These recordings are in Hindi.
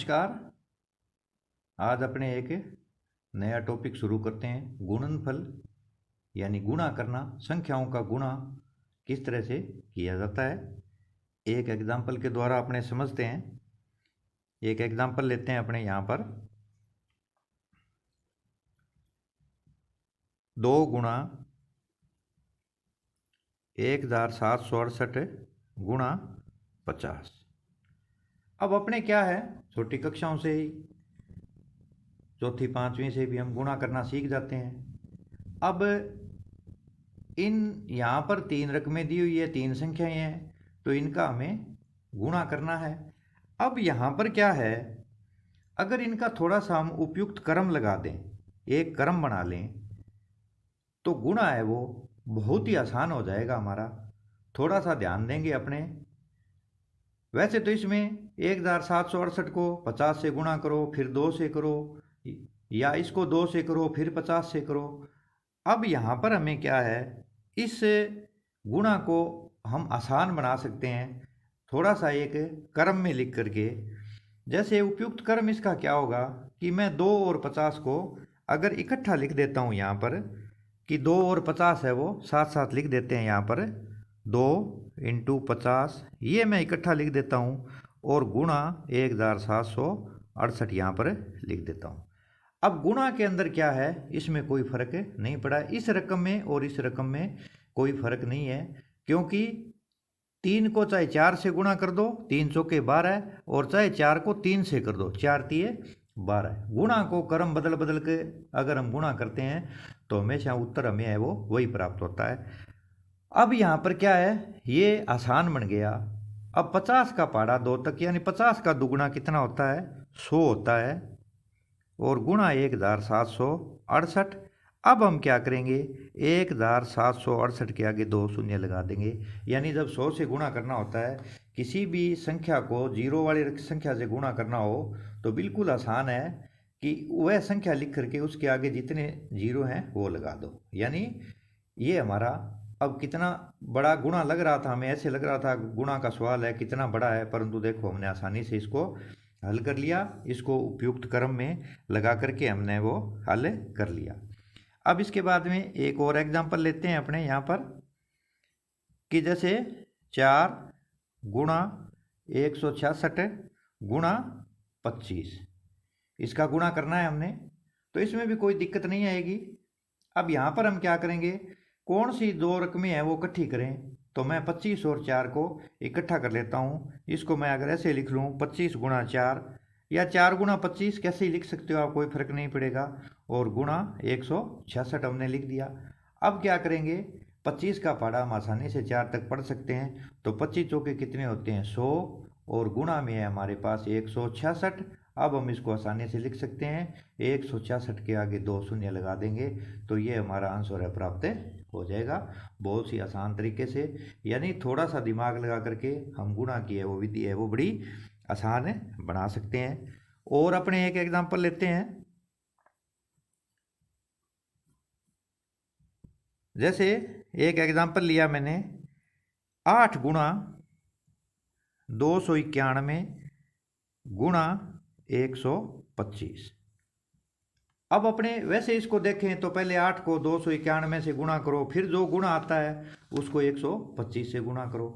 नमस्कार। आज अपने एक नया टॉपिक शुरू करते हैं। गुणनफल यानी गुणा करना, संख्याओं का गुणा किस तरह से किया जाता है एक एग्जाम्पल के द्वारा अपने समझते हैं। एक एग्जाम्पल लेते हैं अपने यहाँ पर 2 गुणा 1768 गुणा 50। अब अपने क्या है, छोटी कक्षाओं से ही चौथी पांचवी से भी हम गुणा करना सीख जाते हैं। अब इन यहाँ पर 3 रकमें दी हुई है, 3 संख्याएं हैं, तो इनका हमें गुणा करना है। अब यहाँ पर क्या है, अगर इनका थोड़ा सा हम उपयुक्त क्रम लगा दें, एक क्रम बना लें, तो गुणा है वो बहुत ही आसान हो जाएगा हमारा। थोड़ा सा ध्यान देंगे अपने। वैसे तो इसमें 1768 को 50 से गुणा करो, फिर 2 से करो, या इसको 2 से करो फिर 50 से करो। अब यहाँ पर हमें क्या है, इस गुणा को हम आसान बना सकते हैं थोड़ा सा एक क्रम में लिख करके। जैसे उपयुक्त क्रम इसका क्या होगा कि मैं 2 और 50 को अगर इकट्ठा लिख देता हूँ यहाँ पर, कि 2 और 50 है वो साथ साथ लिख देते हैं यहाँ पर, 2 × 50 ये मैं इकट्ठा लिख देता हूँ, और गुणा 1768 यहाँ पर लिख देता हूँ। अब गुणा के अंदर क्या है, इसमें कोई फर्क नहीं पड़ा। इस रकम में और इस रकम में कोई फर्क नहीं है, क्योंकि 3 को चाहे 4 से गुणा कर दो, 3 चौके 12, और चाहे 4 को 3 से कर दो, 4 तिये 12। गुणा को क्रम बदल बदल के अगर हम गुणा करते हैं तो हमेशा उत्तर हमें है वो वही प्राप्त होता है। अब यहाँ पर क्या है, ये आसान बन गया। अब 50 का पहाड़ा 2 तक, यानी 50 का दुगुना कितना होता है, 100 होता है, और गुणा 1768। अब हम क्या करेंगे, 1768 के आगे 2 शून्य लगा देंगे। यानी जब 100 से गुणा करना होता है, किसी भी संख्या को जीरो वाली संख्या से गुणा करना हो, तो बिल्कुल आसान है कि वह संख्या लिख करके उसके आगे जितने जीरो हैं वो लगा दो। यानी ये हमारा अब कितना बड़ा गुणा लग रहा था, हमें ऐसे लग रहा था गुणा का सवाल है कितना बड़ा है, परंतु देखो हमने आसानी से इसको हल कर लिया। इसको उपयुक्त क्रम में लगा करके हमने वो हल कर लिया। अब इसके बाद में एक और एग्जांपल लेते हैं अपने यहाँ पर, कि जैसे 4 गुणा 166 गुणा 25, इसका गुणा करना है हमने, तो इसमें भी कोई दिक्कत नहीं आएगी। अब यहाँ पर हम क्या करेंगे, कौन सी 2 रकमें हैं वो इकट्ठी करें, तो मैं 25 और 4 को इकट्ठा कर लेता हूँ। इसको मैं अगर ऐसे लिख लूँ 25 गुणा 4, या 4 गुणा 25 कैसे ही लिख सकते हो आप, कोई फर्क नहीं पड़ेगा, और गुणा 166 हमने लिख दिया। अब क्या करेंगे, 25 का पहाड़ा हम आसानी से 4 तक पढ़ सकते हैं, तो 25 चौके कितने होते हैं 100, और गुणा में है हमारे पास 166। अब हम इसको आसानी से लिख सकते हैं, 166 के आगे 2 शून्य लगा देंगे, तो ये हमारा आंसर है प्राप्त हो जाएगा बहुत ही आसान तरीके से। यानी थोड़ा सा दिमाग लगा करके हम गुणा की है वो विधि है वो बड़ी आसान बना सकते हैं। और अपने एक एग्जांपल लेते हैं, जैसे एक एग्जांपल लिया मैंने 8 गुणा 291 गुणा 125। अब अपने वैसे इसको देखें तो पहले 8 को 291 से गुणा करो, फिर जो गुणा आता है उसको 125 से गुणा करो।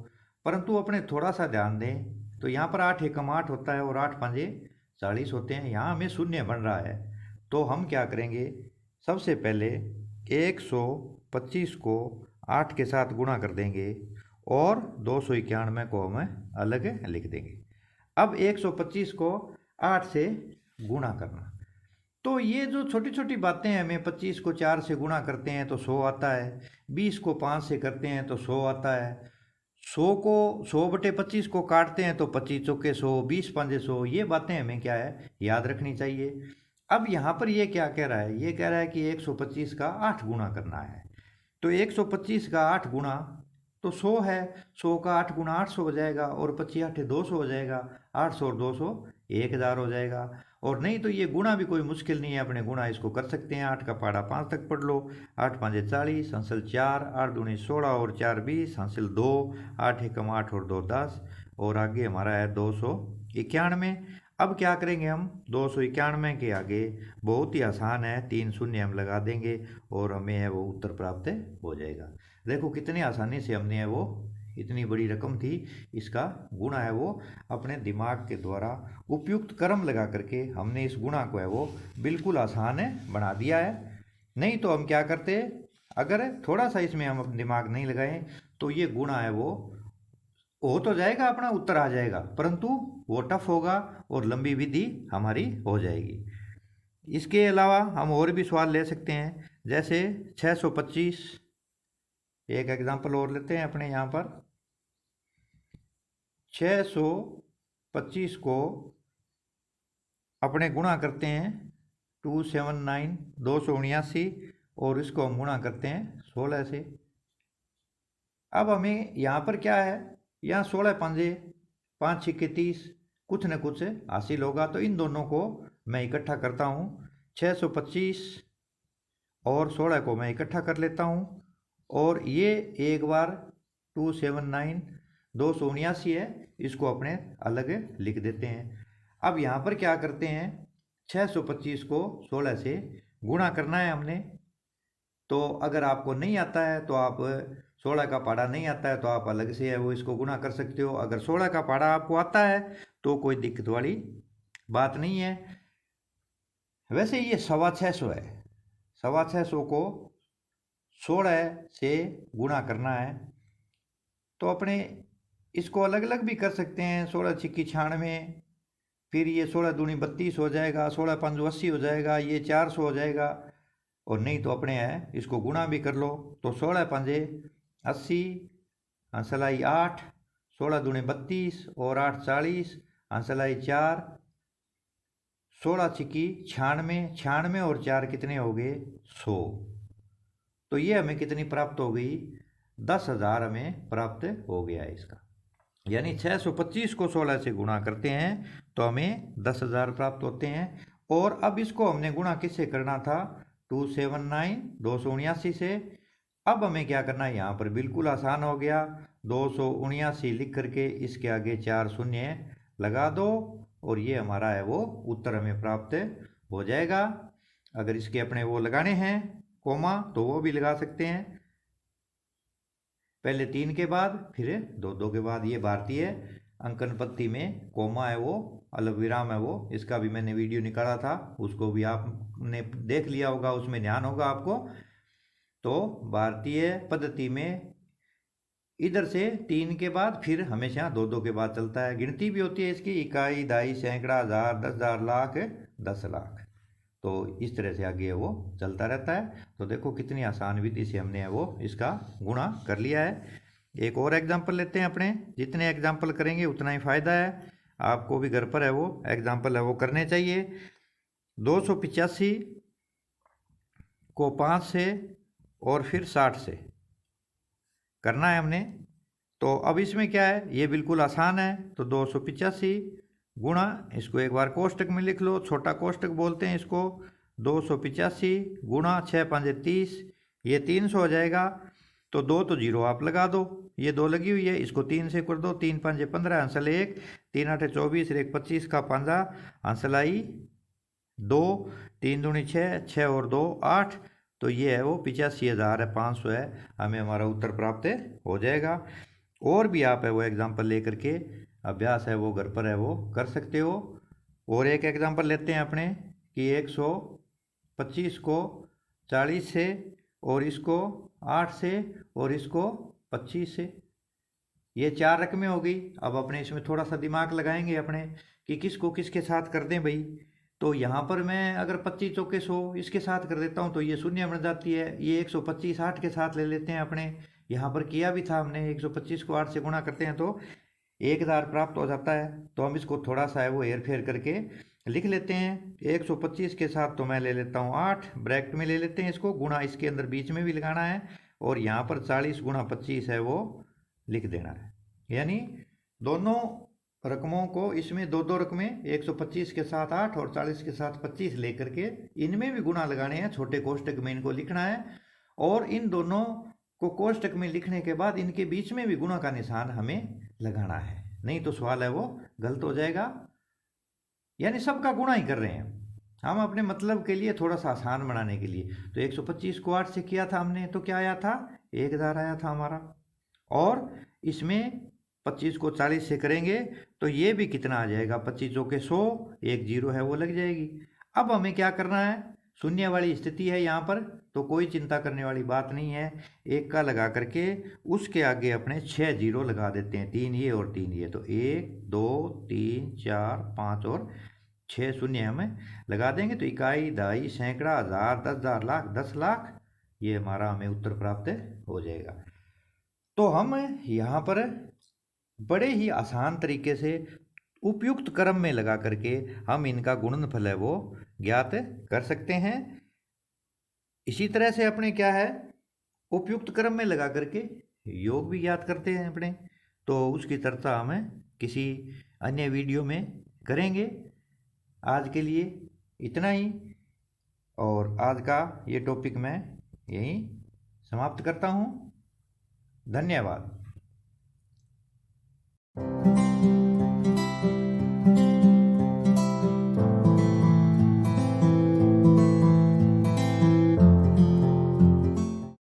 परंतु अपने थोड़ा सा ध्यान दें तो यहाँ पर 8 एकम 8 होता है और 8 पंजे 40 होते हैं। यहाँ हमें शून्य बन रहा है, तो हम क्या करेंगे, सबसे पहले 125 को 8 के साथ गुणा कर देंगे और 291 को हम अलग लिख देंगे। अब 125 को 8 से गुणा करना, तो ये जो छोटी छोटी बातें हैं, हमें 25 को 4 से गुणा करते हैं तो 100 आता है, 20 को 5 से करते हैं तो 100 आता है, 100 को 100/25 को काटते हैं तो 25 चौके 100, 20 पंजे 100। ये बातें हमें क्या है याद रखनी चाहिए। अब यहाँ पर ये क्या कह रहा है, ये कह रहा है कि 125 का 8 गुणा करना है, तो 125 का 8 गुणा तो 100 है, 100 का 8 गुणा 800 हो जाएगा, और 25 8 200 हो जाएगा, 800 और 200 1000 हो जाएगा। और नहीं तो ये गुणा भी कोई मुश्किल नहीं है, अपने गुणा इसको कर सकते हैं। 8 का पहाड़ा 5 तक पढ़ लो, 8 5 40 हासिल 4, 8 दूनी 16 और 4 20 हासिल 2, 8 एकम 8 और 2 10, और आगे हमारा है 291। अब क्या करेंगे हम, 291 के आगे बहुत ही आसान है, 3 शून्य हम लगा देंगे और हमें है वो उत्तर प्राप्त हो जाएगा। देखो कितनी आसानी से हमने है वो, इतनी बड़ी रकम थी, इसका गुणा है वो अपने दिमाग के द्वारा उपयुक्त क्रम लगा करके हमने इस गुणा को है वो बिल्कुल आसान बना दिया है। नहीं तो हम क्या करते, अगर थोड़ा सा इसमें हम दिमाग नहीं लगाएं तो ये गुणा है वो हो तो जाएगा, अपना उत्तर आ जाएगा, परंतु वो टफ होगा और लंबी विधि हमारी हो जाएगी। इसके अलावा हम और भी सवाल ले सकते हैं, जैसे 625, एक एग्जांपल और लेते हैं अपने यहाँ पर। 625 को अपने गुणा करते हैं 279 279 और इसको हम गुणा करते हैं 16 से। अब हमें यहाँ पर क्या है, यहाँ 16 पंजे 5 छिक्के 30 कुछ न कुछ हासिल होगा, तो इन दोनों को मैं इकट्ठा करता हूँ। 625 और 16 को मैं इकट्ठा कर लेता हूँ और ये एक बार 279 279 है, इसको अपने अलग लिख देते हैं। अब यहाँ पर क्या करते हैं, 625 को 16 से गुणा करना है हमने। तो अगर आपको नहीं आता है तो आप 16 का पहाड़ा नहीं आता है तो आप अलग से है वो इसको गुणा कर सकते हो। अगर 16 का पहाड़ा आपको आता है तो कोई दिक्कत वाली बात नहीं है। वैसे ये 625 है, 625 को 16 से गुणा करना है तो अपने इसको अलग अलग भी कर सकते हैं। 16 छिक्की 96, फिर ये 16 दूनी 32 हो जाएगा, 16 पंजो 80 हो जाएगा, ये 400 हो जाएगा। और नहीं तो अपने है इसको गुणा भी कर लो, तो 16 पंजे 80, हंसलाई 8, 16 दूनी 32 और 8 40, हंसलाई 4, 16 छिक्की 96, 96 और 4 कितने हो गए 100। तो ये हमें कितनी प्राप्त हो गई, 10,000 हमें प्राप्त हो गया है इसका। यानी 625 को 16 से गुणा करते हैं तो हमें 10,000 प्राप्त होते हैं। और अब इसको हमने गुणा किससे करना था, 279 279 से। अब हमें क्या करना है, यहाँ पर बिल्कुल आसान हो गया, 279 लिख करके इसके आगे 4 शून्य लगा दो और ये हमारा है वो उत्तर हमें प्राप्त हो जाएगा। अगर इसके अपने वो लगाने हैं कोमा तो वो भी लगा सकते हैं, पहले 3 के बाद फिर 2 के बाद। ये भारतीय अंकन पत्ती में कोमा है वो अलग विराम है वो, इसका भी मैंने वीडियो निकाला था, उसको भी आपने देख लिया होगा, उसमें ध्यान होगा आपको। तो भारतीय पद्धति में इधर से 3 के बाद फिर हमेशा 2 के बाद चलता है। गिनती भी होती है इसकी, इकाई, दाई, सैकड़ा, हज़ार, 10,000, लाख, 10 लाख। तो इस तरह से आगे वो चलता रहता है। तो देखो कितनी आसान विधि से हमने वो इसका गुणा कर लिया है। एक और एग्जाम्पल लेते हैं अपने, जितने एग्जाम्पल करेंगे उतना ही फ़ायदा है, आपको भी घर पर है वो एग्जाम्पल है वो करने चाहिए। 285 को 5 से और फिर 60 से करना है हमने। तो अब इसमें क्या है, ये बिल्कुल आसान है। तो 285 गुणा, इसको एक बार कोष्टक में लिख लो, छोटा कोष्टक बोलते हैं इसको। 285 गुणा 6 पंजे 30, ये 300 हो जाएगा। तो 2 तो 0 आप लगा दो, ये 2 लगी हुई है, इसको 3 से कर दो, 3 पंजे 15, हंसल 1, 3 8 24, 1 25 का पंजा, हंसलाई 2, 3 दूनी 6, 6 और 2 8। तो ये है वो 85,500 है, हमें हमारा उत्तर प्राप्त हो जाएगा। और भी आप है वो एग्जाम्पल ले करके अभ्यास है वो घर पर है वो कर सकते हो। और एक एग्जाम्पल लेते हैं अपने कि 125 को 40 से और इसको 8 से और इसको 25 से, ये 4 रकमें हो गई। अब अपने इसमें थोड़ा सा दिमाग लगाएंगे अपने कि किसको किसके साथ कर दें भाई। तो यहाँ पर मैं अगर 25 चौके 100 इसके साथ कर देता हूँ तो ये शून्य बन जाती है। ये 125 8 के साथ ले लेते हैं अपने, यहाँ पर किया भी था हमने, 125 को 8 से गुणा करते हैं तो 1,000 प्राप्त हो जाता है। तो हम इसको थोड़ा सा है वो हेर फेर करके लिख लेते हैं। 125 के साथ तो मैं ले लेता हूँ 8, ब्रैकेट में ले लेते हैं इसको, गुणा इसके अंदर बीच में भी लगाना है और यहाँ पर 40 गुणा 25 है वो लिख देना है। यानी दोनों रकमों को इसमें 2 रकमें 125 के साथ 8 और 40 के साथ 25 लेकर के इनमें भी गुणा लगाने हैं, छोटे कोष्टक में इनको लिखना है और इन दोनों को कोष्टक में लिखने के बाद इनके बीच में भी गुणा का निशान हमें लगाना है, नहीं तो सवाल है वो गलत हो जाएगा। यानी सबका गुणा ही कर रहे हैं हम अपने मतलब के लिए, थोड़ा सा आसान बनाने के लिए। तो 125 को 8 से किया था हमने, तो क्या आया था, 1000 आया था हमारा। और इसमें 25 को 40 से करेंगे तो ये भी कितना आ जाएगा, 25 चौके 100, एक जीरो है वो लग जाएगी। अब हमें क्या करना है, शून्य वाली स्थिति है यहाँ पर, तो कोई चिंता करने वाली बात नहीं है। एक का लगा करके उसके आगे अपने 6 जीरो लगा देते हैं, 3 ये और 3 ये, तो 1 2 3 4 5 और 6 शून्य हमें लगा देंगे, तो इकाई, दहाई, सैकड़ा, हज़ार, 10,000, लाख, 10 लाख, ये हमारा हमें उत्तर प्राप्त हो जाएगा। तो हम यहाँ पर बड़े ही आसान तरीके से उपयुक्त क्रम में लगा करके हम इनका गुणनफल है वो ज्ञात कर सकते हैं। इसी तरह से अपने क्या है, उपयुक्त क्रम में लगा करके योग भी ज्ञात करते हैं अपने, तो उसकी चर्चा हमें किसी अन्य वीडियो में करेंगे। आज के लिए इतना ही, और आज का ये टॉपिक मैं यहीं समाप्त करता हूँ। धन्यवाद।